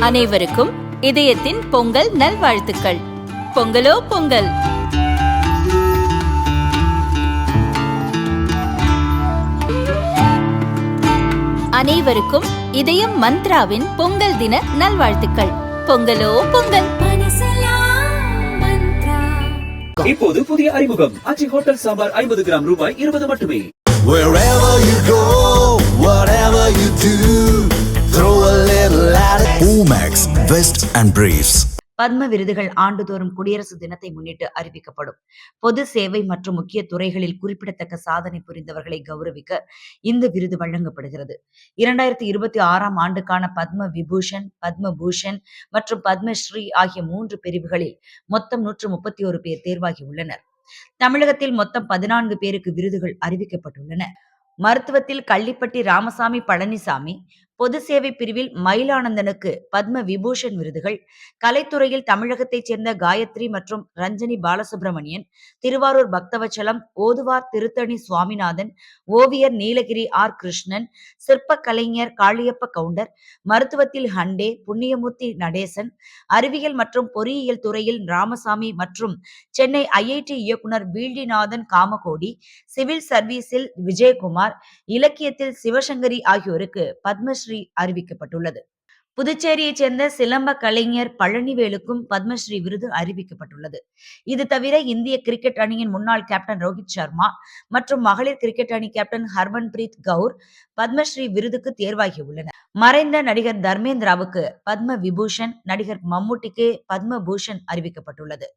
அனைவருக்கும் இதயத்தின் பொங்கல் நல்வாழ்த்துக்கள். பொங்கலோ பொங்கல். அனைவருக்கும் இதயம் மந்த்ராவின் பொங்கல் தின நல்வாழ்த்துக்கள். பொங்கலோ பொங்கல். இப்போது புதிய அறிமுகம் அச்சி ஹோட்டல் சாம்பார் 50 கிராம் ரூபாய் 20 மட்டுமே. Wherever you go, whatever you do, throw a little at it. Omax, Vest and Briefs. Padma விருதுகள் ஆண்டுதோறும் குடியரசு தினத்தை முன்னிட்டு அறிவிக்கப்படும். பொது சேவை மற்றும் முக்கிய துறைகளில் குறிப்பிடத்தக்க சாதனை புரிந்தவர்களை கௌரவிக்க இந்த விருது வழங்கப்படுகிறது. 2026ஆம் ஆண்டுக்கான பத்ம விபூஷன், பத்ம பூஷன் மற்றும் பத்மஸ்ரீ ஆகிய 3 பிரிவுகளில் மொத்தம் 131 பேர் தேர்வாகி உள்ளனர். தமிழகத்தில் மொத்தம் 14 பேருக்கு விருதுகள் அறிவிக்கப்பட்டுள்ளன. மருத்துவத்தில் கள்ளிப்பட்டி ராமசாமி பழனிசாமி, பொது சேவை பிரிவில் மயிலானந்தனுக்கு பத்ம விபூஷன் விருதுகள், கலைத்துறையில் தமிழகத்தைச் சேர்ந்த காயத்ரி மற்றும் ரஞ்சனி பாலசுப்ரமணியன், திருவாரூர் பக்தவச்சலம், ஓதுவார் திருத்தணி சுவாமிநாதன், ஓவியர் நீலகிரி ஆர் கிருஷ்ணன், சிற்ப கலைஞர் காளியப்ப கவுண்டர், மருத்துவத்தில் ஹண்டே புண்ணியமூர்த்தி நடேசன், அறிவியல் மற்றும் பொறியியல் துறையில் ராமசாமி மற்றும் சென்னை ஐஐடி இயக்குனர் வீழ்டிநாதன் காமகோடி, சிவில் சர்வீஸில் விஜயகுமார், இலக்கியத்தில் சிவசங்கரி ஆகியோருக்கு பத்மஸ்ரீ அறிவிக்கப்பட்டுள்ளது. புதுச்சேரியைச் சேர்ந்த சிலம்ப கலைஞர் பழனிவேலுக்கும் பத்மஸ்ரீ விருது அறிவிக்கப்பட்டுள்ளது. இது தவிர இந்திய கிரிக்கெட் அணியின் முன்னாள் கேப்டன் ரோஹித் சர்மா மற்றும் மகளிர் கிரிக்கெட் அணி கேப்டன் ஹர்மன்பிரீத் கவுர் பத்மஸ்ரீ விருதுக்கு தேர்வாகி உள்ளனர். மறைந்த நடிகர் தர்மேந்திராவுக்கு பத்ம விபூஷன், நடிகர் மம்முட்டிக்கு பத்ம பூஷன் அறிவிக்கப்பட்டுள்ளது.